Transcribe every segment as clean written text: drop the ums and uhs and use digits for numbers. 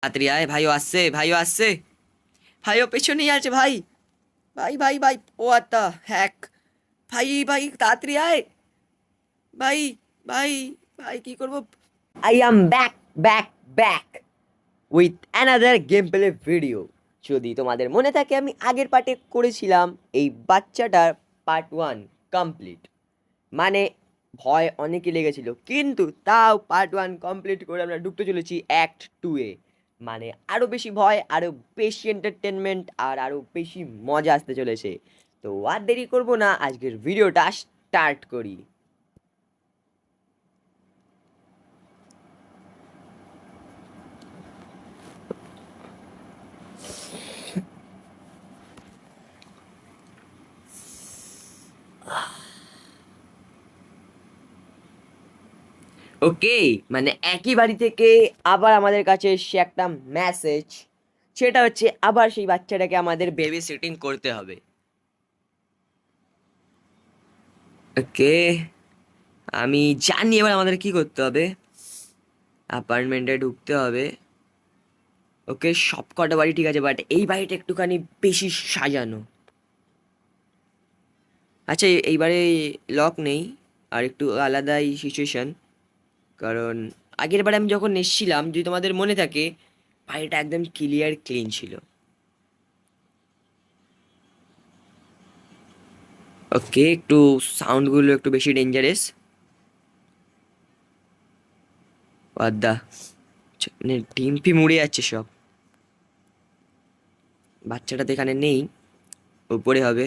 তাড়াতাড়ি আয়, ভাইও আসছে, ভাইও আসছে, ভাইও পেছনেই আছে ভাই। ভাই ভাই ভাই, ও আত্মা হ্যাক। ভাই ভাই তাড়াতাড়ি আয় ভাই। ভাই ভাই কি করবো? I am back, back, back with another game play video. যদি তোমাদের মনে থাকে, আমি আগের পার্টে করেছিলাম এই বাচ্চাটার পার্ট 1 কমপ্লিট। মানে ভয় অনেকই লেগেছিল, কিন্তু তাও পার্ট 1 কমপ্লিট করে আমরা ঢুকতে চলেছি অ্যাক্ট 2-এ। মানে আরও বেশি ভয়, আরও বেশি এন্টারটেনমেন্ট, আর আরও বেশি মজা আসতে চলেছে। তো আর দেরি করবো না, আজকের ভিডিওটা স্টার্ট করি। ওকে, মানে একই বাড়ি থেকে আবার আমাদের কাছে এসছে একটা মেসেজ। সেটা হচ্ছে আবার সেই বাচ্চাটাকে আমাদের বেবি সিটিং করতে হবে। ওকে, আমি জানি এবার আমাদের কি করতে হবে। অ্যাপার্টমেন্টে ঢুকতে হবে। ওকে, সব কটা বাড়ি ঠিক আছে, বাট এই বাড়িটা একটুখানি বেশি সাজানো। আচ্ছা, এইবারে লক নেই, আর একটু আলাদাই সিচুয়েশন। কারণ আগের বারে আমি যখন এসেছিলাম, যদি তোমাদের মনে থাকে, বাড়িটা একদম ক্লিয়ার ক্লিন ছিল। ওকে, একটু সাউন্ডগুলো একটু বেশি ডেঞ্জারাস। বাদ্দা, মানে ডিম ফিম উড়ে যাচ্ছে সব। বাচ্চাটা তো এখানে নেই, উপরে হবে।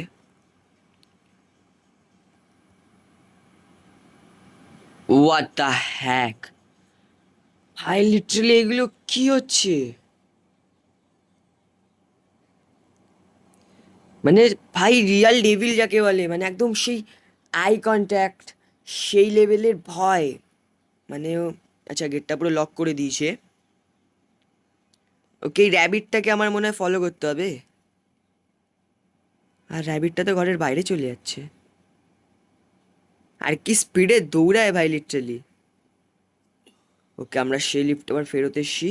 What the heck! ভাই লিটারালি এগুলো কি হচ্ছে? মানে ভাই রিয়াল ডেভিল যাকে বলে, মানে একদম সেই আই কন্ট্যাক্ট, সেই লেভেলের ভয়। মানে আচ্ছা, গেটটা পুরো লক করে দিয়েছে। ওকে, এই র্যাবিটটাকে আমার মনে হয় ফলো করতে হবে। আর র্যাবিটটা তো ঘরের বাইরে চলে যাচ্ছে। আর কি স্পিডে দৌড়ায় ভাই লিটারালি। ওকে, আমরা সেই লিফট আবার ফেরত এসছি।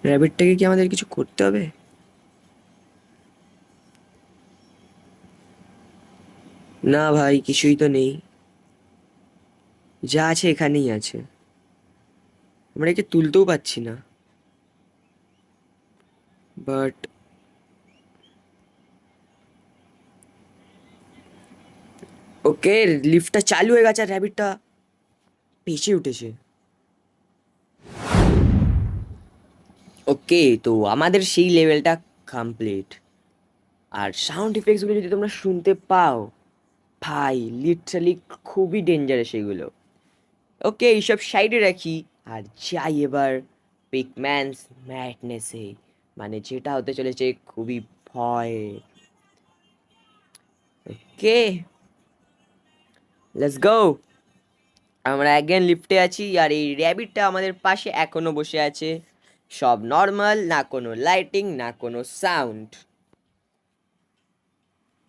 র্যাবিটটাকে কি আমাদের কিছু করতে হবে? না ভাই, কিছুই তো নেই, যা আছে এখানেই আছে। আমরা একে তুলতেও পাচ্ছি না। বাট ওকে, লিফটটা চালু হয়ে গেছে আর র্যাবিটটা ভেসে উঠেছে। ওকে, তো আমাদের সেই লেভেলটা কমপ্লিট। আর সাউন্ড ইফেক্টসগুলো যদি তোমরা শুনতে পাও, ভাই লিটারালি খুবই ডেঞ্জারাস এগুলো। ওকে, এইসব সাইডে রাখি, আর যাই এবার পিকম্যানস ম্যাডনেসে, মানে যেটা হতে চলেছে খুবই ভয়। ওকে, লেটস গো। আমরা অ্যাগেন লিফটে আছি, আর এই র্যাবিটটা আমাদের পাশে এখনো বসে আছে। সব নর্মাল, না কোনো লাইটিং, না কোনো সাউন্ড।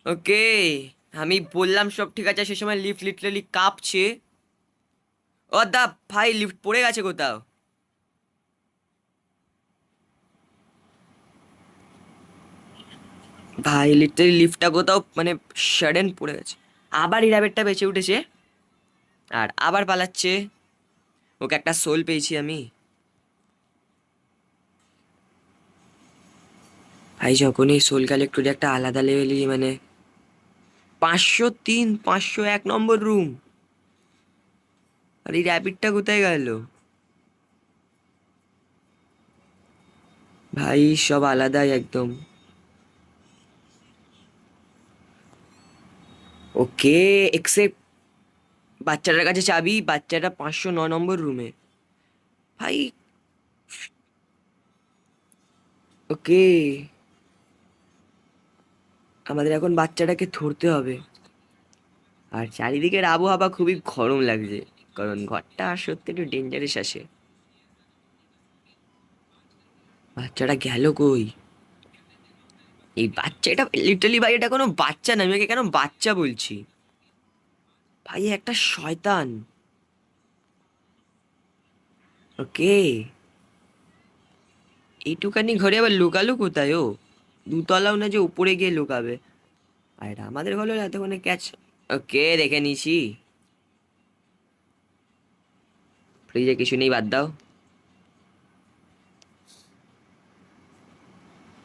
ওকে, আমি বললাম সব ঠিক আছে, সে সময় লিফট লিটারালি কাঁপছে। ও দা ভাই, লিফট পড়ে গেছে কোথাও। ভাই লিটারালি লিফটটা কোথাও মানে সাডেন পড়ে গেছে। আবার এই র্যাবিটটা বেঁচে উঠেছে আর আবার পালাচ্ছে। ওকে, একটা সোল পেয়েছি আমি। ভাই যখনই সোল কালেক্ট করি একটা আলাদা লেভেলই, মানে 503, 501 নম্বর রুম। আর এই র্যাবিটটা কোথায় গেল? ভাই সব আলাদাই একদম। ওকে, এক্সেপ্ট বাচ্চাটার কাছে চাবি, বাচ্চাটা 509 নম্বর রুমে। ভাই ওকে, আমাদের এখন বাচ্চাটাকে ধরতে হবে। আর চারিদিকের আবহাওয়া খুবই গরম লাগছে, কারণ ঘরটা সত্যি একটু ডেঞ্জারাস আসে। বাচ্চাটা গেল কই? এই বাচ্চা, এটা লিটারালি ভাই এটা কোনো বাচ্চা না, আমি ওকে কেন বাচ্চা বলছি? ভাই এ একটা শয়তান। ওকে, এইটুখানি ঘরে আবার লুকালো কোথায় ও? দুতলাও না যে উপরে গিয়ে লুকাবে। আর এটা আমাদের ঘরে হলে এতক্ষণে ক্যাচ। ওকে, দেখে নিছি। ফ্রিজে কিছু নেই, বাদ দাও।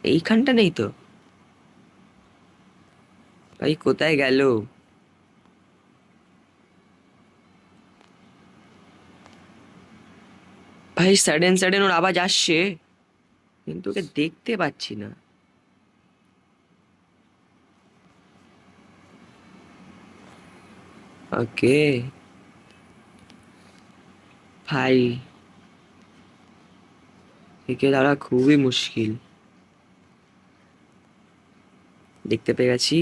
এইখানটা নেই তো। ভাই কোথায় গেল? ভাই সাডেন সাডেন ওর আওয়াজ আসছে, কিন্তু ওকে দেখতে পাচ্ছি না। ওকে ভাই, একে ধরা খুবই মুশকিল। দেখতে পেয়ে গেছি।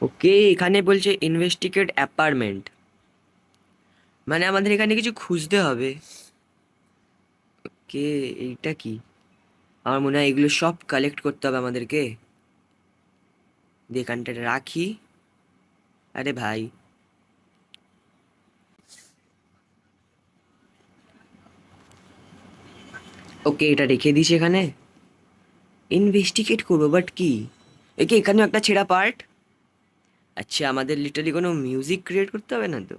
ওকে, এখানে বলছে ইনভেস্টিগেট অ্যাপার্টমেন্ট, মানে আমাদের এখানে কিছু খুঁজতে হবে। কে, এইটা কি? আমার মনে হয় এগুলো সব কালেক্ট করতে হবে আমাদেরকে। দিয়ে এখানটা রাখি। আরে ভাই, ওকে এটা রেখে দিস এখানে। ইনভেস্টিগেট করবো, বাট কি? একে এখানেও একটা ছেঁড়া পার্ট। আচ্ছা, আমাদের লিটারালি কোনো মিউজিক ক্রিয়েট করতে হবে না তো?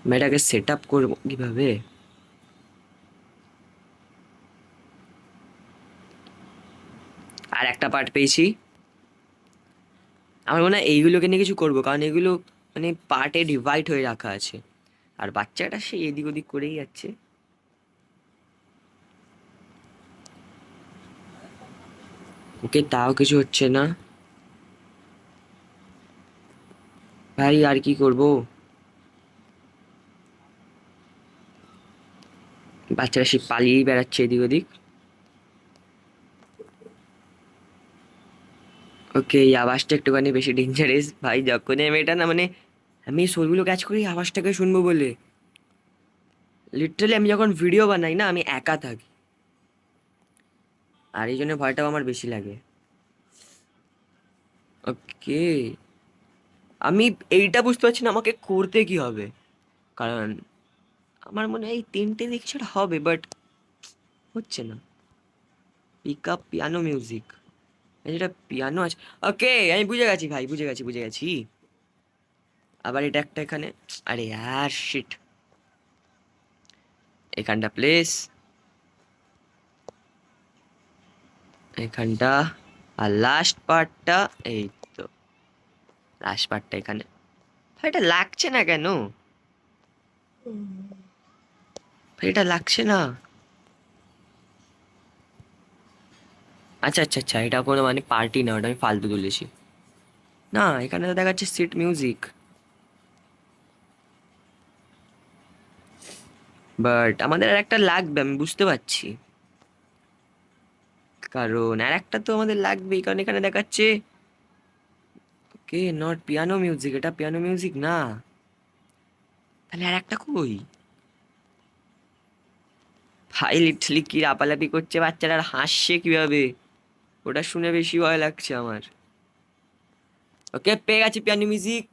আমি এটাকে সেট আপ করবো কিভাবে? আর একটা পার্ট পেয়েছি। আমার মনে হয় এইগুলোকে নিয়ে কিছু করবো, কারণ এগুলো মানে পার্টে ডিভাইড হয়ে রাখা আছে। আর বাচ্চাটা সে এদিক ওদিক করেই যাচ্ছে। ওকে, তাও কিছু হচ্ছে না। ভাই আর কি করব? বাচ্চারা সে পালিয়েই বেড়াচ্ছে এদিক ওদিক। ওকে, এই আওয়াজটা একটুখানি বেশি ডেঞ্জারাস ভাই। যখনই আমি এটা না, মানে আমি সোলগুলো ক্যাচ করি আওয়াজটাকে শুনবো বলে। লিটারালি আমি যখন ভিডিও বানাই না, আমি একা থাকি, আর এই জন্য ভয়টাও আমার বেশি লাগে। ওকে, আমি এইটা বুঝতে পারছি না আমাকে করতে কি হবে, কারণ আমার মনে হয় এই তিনটে দিয়ে কিছুটা হবে, বাট হচ্ছে না। পিক আপ পিয়ানো মিউজিক, যেটা পিয়ানো আছে। ওকে, আমি বুঝে গেছি ভাই, বুঝে গেছি বুঝে গেছি। আবার এটা একটা এখানে। আরে ইয়ার শিট, এখানটা প্লেস, এখানটা। আর লাস্ট পার্টটা এই তো, লাস্ট পার্টটা এখানে। ভাই এটা লাগছে না কেন? ভাই এটা লাগছে না। আচ্ছা আচ্ছা আচ্ছা, এটা কোনো মানে পার্টি না, ওটা আমি ফালতু তুলেছি। না, এখানে তো দেখাচ্ছে সিট মিউজিক, বাট আমাদের আর একটা লাগবে আমি বুঝতে পারছি। কারণ আর একটা তো আমাদের লাগবেই, কারণ এখানে দেখাচ্ছে কে নট পিয়ানো মিউজিক, এটা পিয়ানো মিউজিক না। তাহলে আর একটা কই? ভাই লিটারালি কি লাপালাপি করছে বাচ্চারা, আর হাসছে কিভাবে, ওটা শুনে বেশি ভয় লাগছে আমার। ওকে, পেয়ে গেছি পিয়ানো মিউজিক।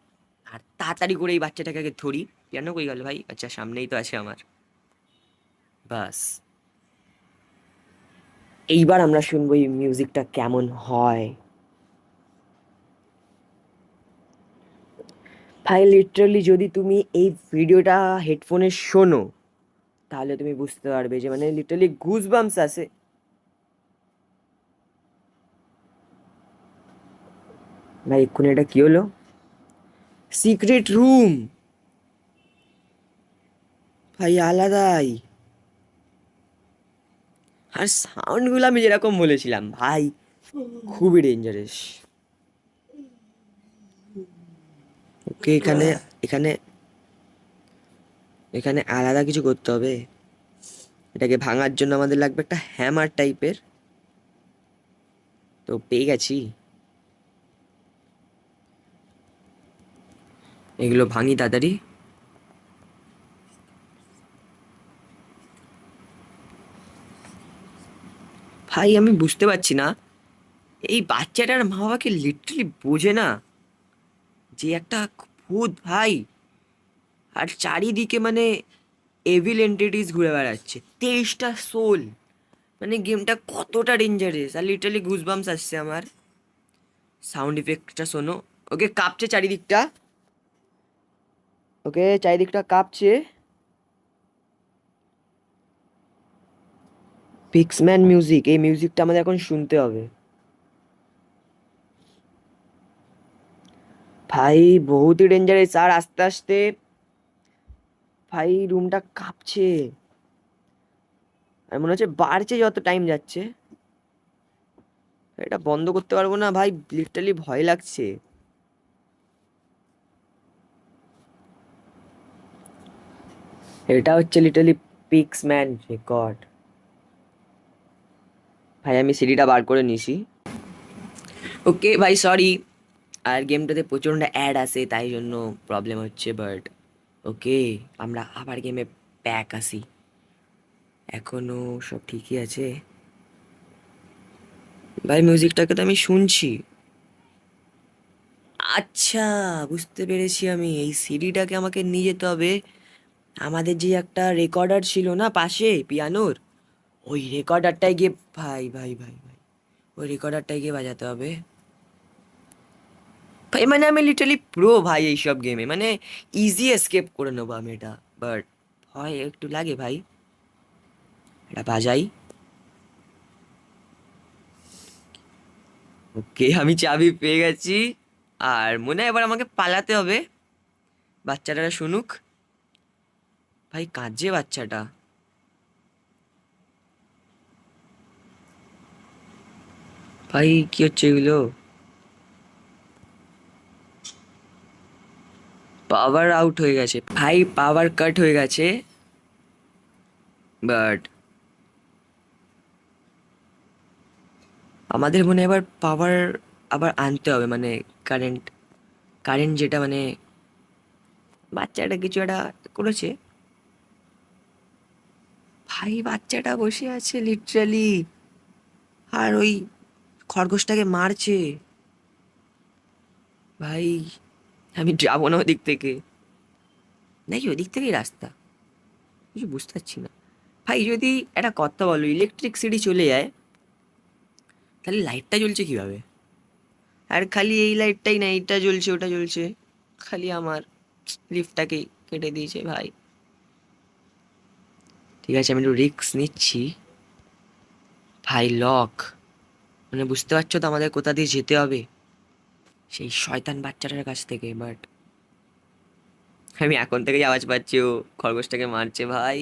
আর তাড়াতাড়ি করে এই বাচ্চাটাকে আগে ধরি। পিয়ানো কই গেল ভাই? আচ্ছা, সামনেই তো আছে আমার। বাস, এইবার আমরা শুনবো এই মিউজিকটা কেমন হয়। ভাই লিটারালি যদি তুমি এই ভিডিওটা হেডফোনে শোনো, তাহলে তুমি বুঝতে পারবে যে মানে লিটারালি গুজ বাম্পস আছে। ভাই এক্ষুনি এটা কি হলো? Secret room. ভাই আলাদাই। আর সাউন্ডগুলো আমি যেরকম বলেছিলাম ভাই, খুবই ডেঞ্জারাস। ওকে, এখানে এখানে এখানে আলাদা কিছু করতে হবে। এটাকে ভাঙার জন্য আমাদের লাগবে একটা হ্যামার টাইপের। তো পেয়ে গেছি। এগুলো ভাঙি তাড়াতাড়ি। ভাই আমি বুঝতে পারছি না, এই বাচ্চাটার মা বাবাকে লিটারালি বোঝে না। যে একটা ভূত ভাই, আর চারিদিকে মানে এভিল এন্টিটিস ঘুরে বেড়াচ্ছে, 23টা সোল। মানে গেমটা কতটা ডেঞ্জারাস, আর লিটারালি গুজবাম্পস আসছে আমার। সাউন্ড ইফেক্টটা শোনো। ওকে, কাঁপছে চারিদিকটা। ওকে, চারিদিকটা কাঁপছে। পিক্সম্যান মিউজিক, এই মিউজিকটা আমাদের এখন শুনতে হবে। ভাই বহুতই ডেঞ্জারাস, আর আস্তে আস্তে ভাই রুমটা কাঁপছে, আর মনে হচ্ছে বাড়ছে যত টাইম যাচ্ছে। এটা বন্ধ করতে পারবো না ভাই, লিটারালি ভয় লাগছে। এটা হচ্ছে লিটারালি পিক্সম্যান রেকর্ড। ভাই আমি সিডিটা বার করে নিছি। ওকে ভাই, সরি। আর গেমটাতে প্রচণ্ড অ্যাড আসে, তাই জন্য প্রবলেম হচ্ছে, বাট ওকে, আমরা আবার গেমে ব্যাক আসি। এখনো সব ঠিকই আছে ভাই, মিউজিকটাকে তো আমি শুনছি। আচ্ছা, বুঝতে পেরেছি আমি, এই সিডিটাকে আমাকে নিয়ে যেতে হবে আমাদের যে একটা রেকর্ডার ছিল না পাশে পিয়ানোর, ওই রেকর্ডারটাই গিয়ে, ভাই ভাই ভাই ভাই, ওই রেকর্ডারটাই গিয়ে বাজাতে হবে। ভাই মানে আমি লিটারালি প্রো ভাই এইসব গেমে, মানে ইজি এসকেপ করে নেবো আমি এটা, বাট ভয় একটু লাগে ভাই। এটা বাজাই। ওকে, আমি চাবি পেয়ে গেছি। আর মনে হয় এবার আমাকে পালাতে হবে, বাচ্চাটা শুনুক। ভাই কাঁদছে বাচ্চাটা। ভাই কি হচ্ছে এগুলো? পাওয়ার আউট হয়ে গেছে ভাই, পাওয়ার কাট হয়ে গেছে। বাট আমাদের মনে হয় এবার পাওয়ার আবার আনতে হবে, মানে কারেন্ট, কারেন্ট যেটা মানে বাচ্চাটা কিছু একটা করেছে। ভাই বাচ্চাটা বসে আছে লিটারালি, আর ওই খরগোশটাকে মারছে। ভাই আমি যাবো না ওদিক থেকে, নাকি ওদিক থেকেই রাস্তা, কিছু বুঝতে পারছি না। ভাই যদি একটা কথা বলো, ইলেকট্রিসিটি চলে যায় তাহলে লাইটটা জ্বলছে কিভাবে? আর খালি এই লাইটটাই না, এইটা জ্বলছে ওটা জ্বলছে, খালি আমার লিফটটাকেই কেটে দিয়েছে ভাই। ঠিক আছে, আমি একটু রিস্ক নিচ্ছি। ভাই লক, মানে বুঝতে পারছো তো আমাদের কোথা দিয়ে যেতে হবে, সেই শয়তান বাচ্চাটার কাছ থেকে। বাট আমি এখন থেকেই আওয়াজ পাচ্ছি, ও খরগোশটাকে মারছে ভাই।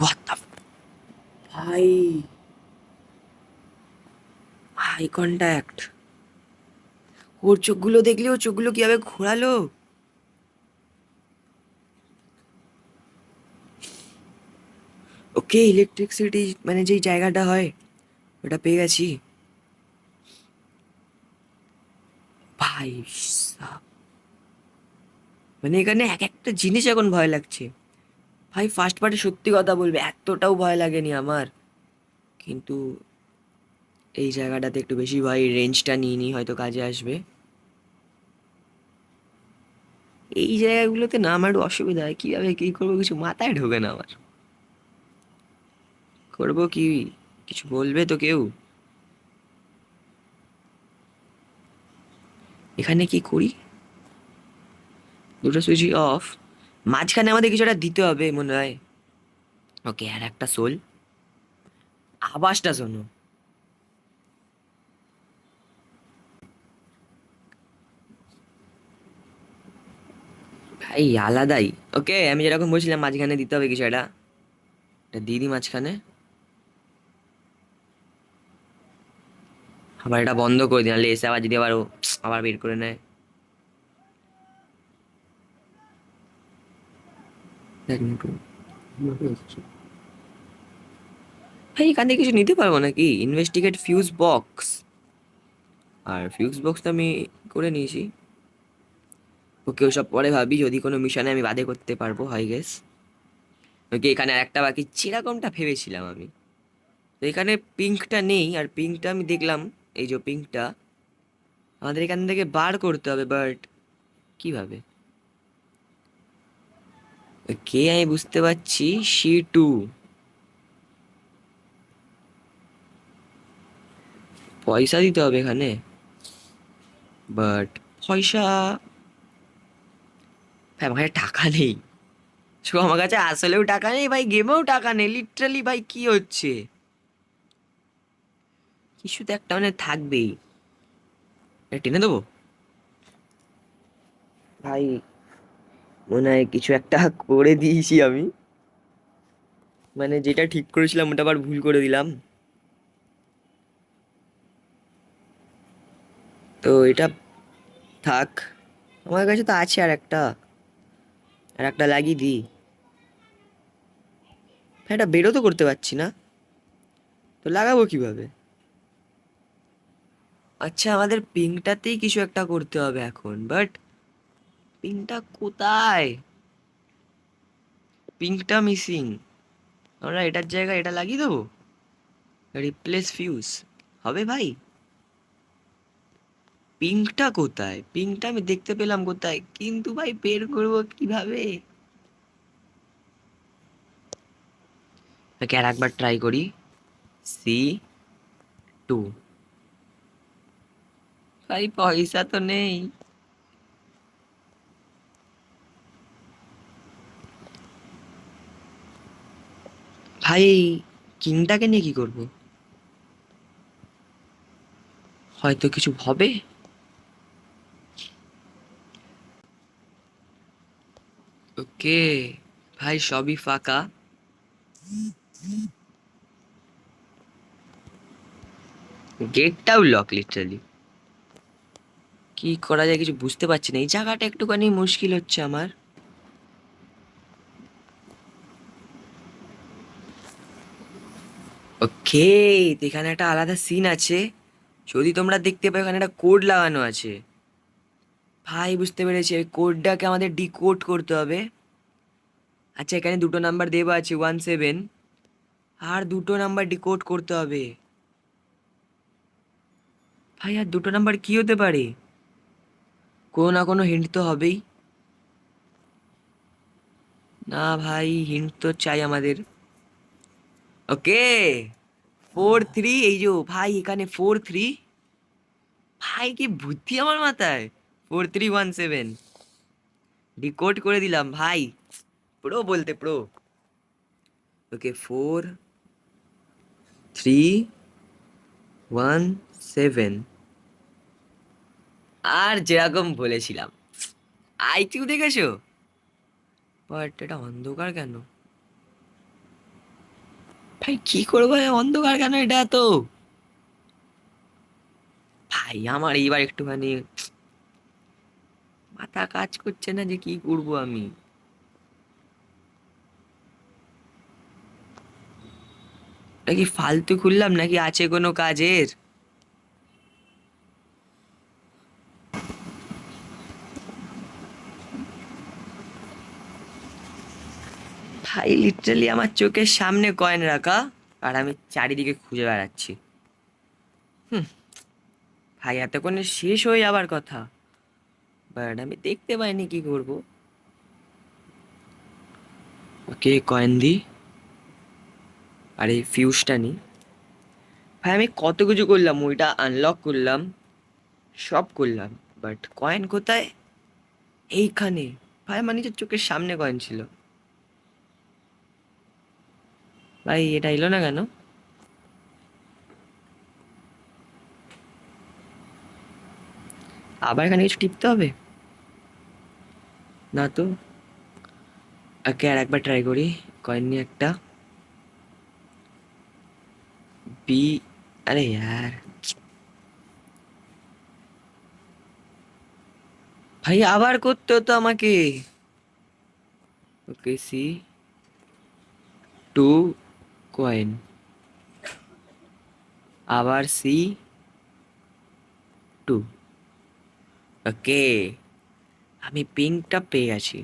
What the ভাই, হাই কন্ট্যাক্ট। ওর চোখগুলো দেখলে, ও চোখগুলো কিভাবে ঘোরালো। ওকে, ইলেকট্রিসিটি মানে যেই জায়গাটা হয় ওটা পেয়ে গেছি। ভাই সাব, মানে এখানে এক একটা জিনিস এখন ভয় লাগছে। ভাই ফার্স্ট পার্টে সত্যি কথা বলবে এতটাও ভয় লাগেনি আমার, কিন্তু এই জায়গাটাতে একটু বেশি ভয়, রেঞ্জটা নিয়ে নিই হয়তো কাজে আসবে। এই জায়গাগুলোতে না আমার একটু অসুবিধা হয়, কীভাবে কী করবো কিছু মাথায় ঢোকে না আমার। করবো কি, কিছু বলবে তো কেউ? এখানে কি করি? দুটো সুইচই অফ, মাঝখানে আমাদের কিছু একটা দিতে হবে মনে হয়। ওকে, আর একটা সোল, আওয়াজটা শোনো ভাই, আলাদাই। ওকে, আমি যেরকম বলছিলাম মাঝখানে দিতে হবে কিছু একটা, এটা দিয়ে দিই মাঝখানে। আবার এটা বন্ধ করে দিই, নাহলে এসে আবার যদি আবার ও আবার বের করে নেয়। দেখ একটু। ভাই এখান থেকে কিছু নিতে পারবো নাকি? ইনভেস্টিগেট ফিউজ বক্স, আর ফিউজ বক্স তো আমি করে নিয়েছি। ওকে, ওসব পরে ভাবি, যদি কোনো মিশনে আমি বাদে করতে পারবো, হাই গেস। ওকে, এখানে আর একটা বাকি, যেরকমটা ভেবেছিলাম আমি, এখানে পিঙ্কটা নেই, আর পিঙ্কটা আমি দেখলাম, এই যে পিঙ্কটা আমাদের এখান থেকে বার করতে হবে, বাট কিভাবে? কে, আমি বুঝতে পারছি, C2 পয়সা দিতে হবে এখানে, বাট পয়সা, ভাই আমার কাছে টাকা নেই। আমার কাছে আসলেও টাকা নেই ভাই, গেমেও টাকা নেই, লিটারালি ভাই কি হচ্ছে? কিছু তো একটা মানে থাকবেই। টেনে দেবো ভাই, মনে হয় কিছু একটা করে দিয়েছি আমি, মানে যেটা ঠিক করেছিলাম ওটা আবার ভুল করে দিলাম। তো এটা থাক, আমার কাছে তো আছে আর একটা লাগিয়ে দিই। ভাই এটা বেরো তো করতে পারছি না, তো লাগাবো কিভাবে? আচ্ছা, আমাদের পিংটাতেই কিছু একটা করতে হবে এখন, বাট পিংটা কোথায়? পিংটা মিসিং। আমরা এটার জায়গায় এটা লাগিয়ে দেবো, রিপ্লেস ফিউজ হবে ভাই? পিঙ্কটা কোথায়? পিঙ্কটা আমি দেখতে পেলাম কোথায়, কিন্তু ভাই বের করবো কিভাবে? ওকে, আর একবার ট্রাই করি। C2। ভাই পয়সা তো নেই। ভাই কিংটাকে নিয়ে কি করব? হয়তো কিছু হবে। ওকে ভাই, সবই ফাঁকা। গেটটাও লক লিটারালি। কি করা যায় কিছু বুঝতে পারছি না, এই জায়গাটা একটুখানি মুশকিল হচ্ছে আমার। ওকে, এখানে একটা আলাদা সিন আছে, যদি তোমরা দেখতে পাও এখানে একটা কোড লাগানো আছে। ভাই বুঝতে পেরেছি, ওই কোডটাকে আমাদের ডিকোড করতে হবে। আচ্ছা, এখানে দুটো নাম্বার দেওয়া আছে 17, আর দুটো নাম্বার ডিকোড করতে হবে। ভাই আর দুটো নাম্বার কি হতে পারে? কোনো না কোনো হিন্ট তো হবেই। না ভাই, হিন্ট তো চাই আমাদের। ওকে, 4-3, এই যে ভাই এখানে 4-3। ভাই কি বুদ্ধি আমার মাথায়! 4317 ডিকোড করে দিলাম ভাই, প্রো বলতে প্রো। ওকে, 4317, আর যেরকম বলেছিলাম, আইকিউ দেখেছো? বাট এটা অন্ধকার কেন? ভাই কি করবো, অন্ধকার কেন এটা তো? ভাই আমার এইবার একটুখানি মাথা কাজ করছে না যে কি করব আমি। নাকি ফালতু খুললাম, নাকি আছে কোনো কাজের? ভাই লিটারালি আমার চোখের সামনে কয়েন রাখা, আর আমি চারিদিকে খুঁজে বেড়াচ্ছি। ভাই এতক্ষণে শেষ হয়ে যাবার কথা, বাট আমি দেখতে পাইনি, কি করব? ওকে, কয়েন দি, আর এই ফিউজটা নি। ভাই আমি কত কিছু করলাম, ওইটা আনলক করলাম, সব করলাম, বাট কয়েন কোথায়? এইখানে। ভাই আমার নিজের চোখের সামনে কয়েন ছিল। ভাই এটা এলো না কেন? আবার এখানে কিছু টিপতে হবে? না তো। ওকে, আর একবার ট্রাই করি। কয়েন নিয়ে একটা বি, আরে यार, ভাই আবার করতে হতো আমাকে। ওকে, C2 কয়েন, আবার C2। ওকে, আমি পিঙ্কটা পেয়ে গেছি।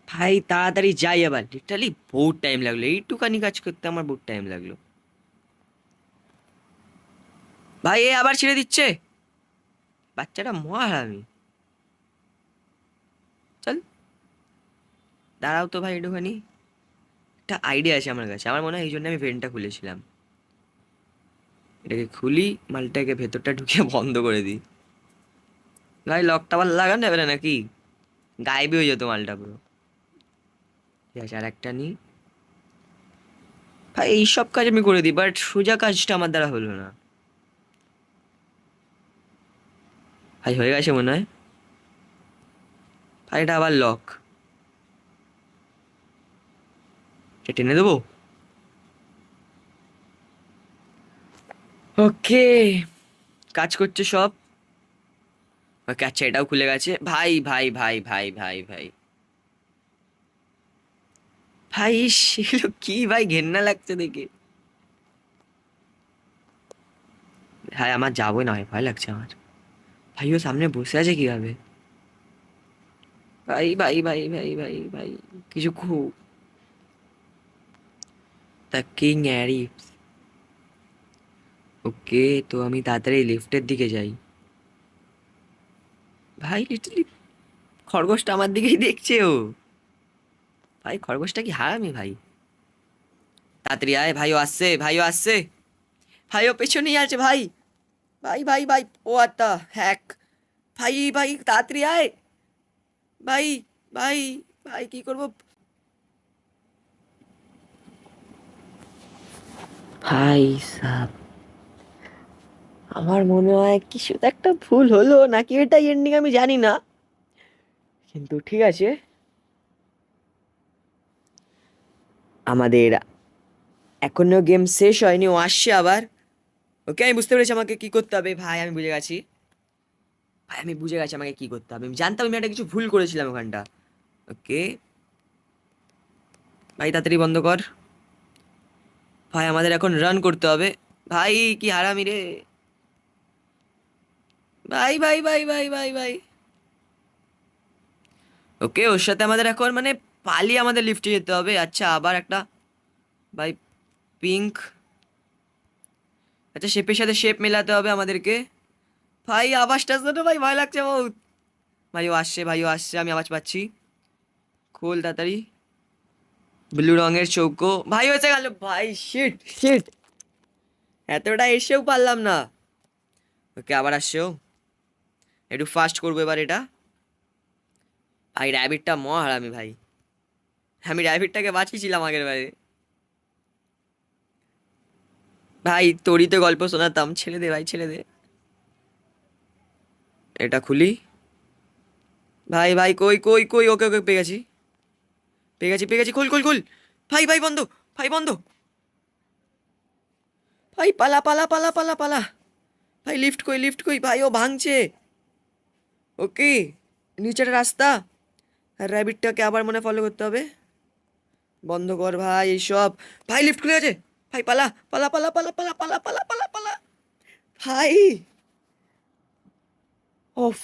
ভাই তাড়াতাড়ি যাই, আবার লিটারালি বহুত টাইম লাগলো, এইটুখানি কাজ করতে আমার বহুত টাইম লাগলো। ভাই এ আবার ছেড়ে দিচ্ছে, বাচ্চাটা মহারামি। চল দাঁড়াও তো ভাই একটুখানি, একটা আইডিয়া আছে আমার কাছে, আমার মনে হয় এই জন্য আমি ভেন্টটা খুলেছিলাম। এটাকে খুলি, মালটাকে ভেতরটা ঢুকিয়ে বন্ধ করে দিই। ভাই লকটা আবার লাগানো যাবে না নাকি? গায়েবই হয়ে যেত মালটা পুরো। ঠিক আছে, আর একটা নিই। ভাই এইসব কাজ আমি করে দিই, বাট সোজা কাজটা আমার দ্বারা হলো না। ভাই হয়ে গেছে মনে হয়। ভাই এটা আবার লক, এটা টেনে দেবো। ওকে, কাজ করছে সব। ওকে আচ্ছা, এটাও খুলে গেছে। ভাই ভাই ভাই ভাই ভাই ভাই ভাই সেগুলো কি ভাই, ঘেন্না লাগছে দেখে। ভাই আমার যাবোই না ভাই, ভয় লাগছে আমার। ভাই ও সামনে বসে আছে কিভাবে? ভাই ভাই ভাই ভাই ভাই ভাই, কিছু খুব, দ্য কিং অ্যারিফ। ওকে, তো আমি তাড়াতাড়ি লিফটের দিকে যাই। ভাই লিটারলি খরগোশটা আমার দিকেই দেখছে ও। ভাই খরগোশটা কি হারামি ভাই। তাড়াতাড়ি আয়, ভাইও আসছে, ভাইও আসছে। ভাইও পেছনেই আছে ভাই। ভাই ভাই ভাই, ও আত্মা হ্যাক। ভাই ভাই তাড়াতাড়ি আয়। ভাই ভাই ভাই কি করবো? ভাই সাব, আমার মনে হয় কিছু তো একটা ভুল হলো, নাকি এটাই এন্ডিং আমি জানি না, কিন্তু ঠিক আছে। আমাদের এখনো গেম শেষ হয়নি, ও আসছে আবার। ওকে আমি বুঝতে পেরেছি আমাকে কি করতে হবে। ভাই আমি বুঝে গেছি, ভাই আমি বুঝে গেছি আমাকে কি করতে হবে। আমি জানতাম আমি একটা কিছু ভুল করেছিলাম ওখানটা। ওকে ভাই তাড়াতাড়ি বন্ধ কর। ভাই আমাদের এখন রান করতে হবে। ভাই কি হারামি রে। ভাই ভাই ভাই ভাই ভাই ভাই। ওকে ওর সাথে আমাদের এখন মানে পালিয়ে আমাদের লিফটে যেতে হবে। আচ্ছা আবার একটা, ভাই পিঙ্ক। আচ্ছা শেপের সাথে শেপ মেলাতে হবে আমাদেরকে। ভাই আওয়াজটা শোনো ভাই, ভয় লাগছে বহুত। ভাই ও আসছে, ভাই ও আসছে, আমি আওয়াজ পাচ্ছি। খোল তাড়াতাড়ি। ব্লু রঙের চৌকো, ভাই হয়েছে গেল ভাই। শিট শিট, এতটা এসেও পারলাম না। ওকে আবার আসছে ও, একটু ফাস্ট করবো এবার এটা। ভাই র্যাবিটটা হারামি ভাই, আমি র্যাবিটটাকে বাঁচিয়েছিলাম আগের বারে। ভাই তোরই তো গল্প শোনাতাম, ছেড়ে দে ভাই ছেড়ে দে। এটা খুলি। ভাই ভাই কই কই কই, ওকে ওকে পেয়ে গেছি, পেয়ে গেছি পেয়ে গেছি, খুল খুল খুল। ভাই ভাই বন্ধ, ভাই বন্ধ। ভাই পালা পালা পালা পালা পালা। ভাই লিফট কই, লিফট কই ভাই, ও ভাঙছে। ওকে নিচের রাস্তা, আর র্যাবিটটাকে আবার মনে ফলো করতে হবে। বন্ধ কর ভাই এইসব। ভাই লিফট খুলে আছে। ভাই পালা পালা পালা পালা পালা পালা পালা পালা পালা। ভাই ওফ,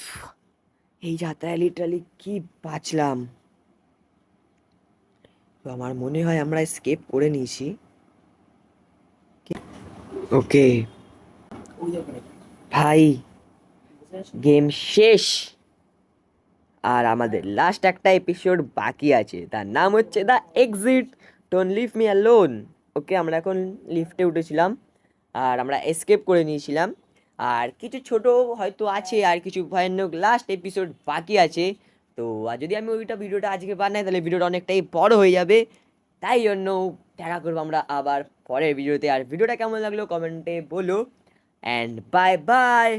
এই যাত্রায় লিটারালি কি বাঁচলাম। তো আমার মনে হয় আমরা স্কেপ করে নিয়েছি। ওকে ভাই, গেম শেষ। আর আমাদের লাস্ট একটা এপিসোড বাকি আছে, তার নাম হচ্ছে the exit, don't leave me alone. Okay আমরা এখন লিফটে উঠেছিলাম, আর আমরা এসকেপ করে নিয়েছিলাম। আর কিছু ছোট হয়তো আছে, আর কিছু ভয়ানক লাস্ট এপিসোড বাকি আছে। তো আর যদি আমি ওইটা ভিডিওটা আজকে বানাই, তাহলে ভিডিওটা অনেকটাই বড় হয়ে যাবে। তাই জন্য দেখা করবো আমরা আবার পরের ভিডিওতে। আর ভিডিওটা কেমন লাগলো কমেন্টে বলো, অ্যান্ড বাই বাই।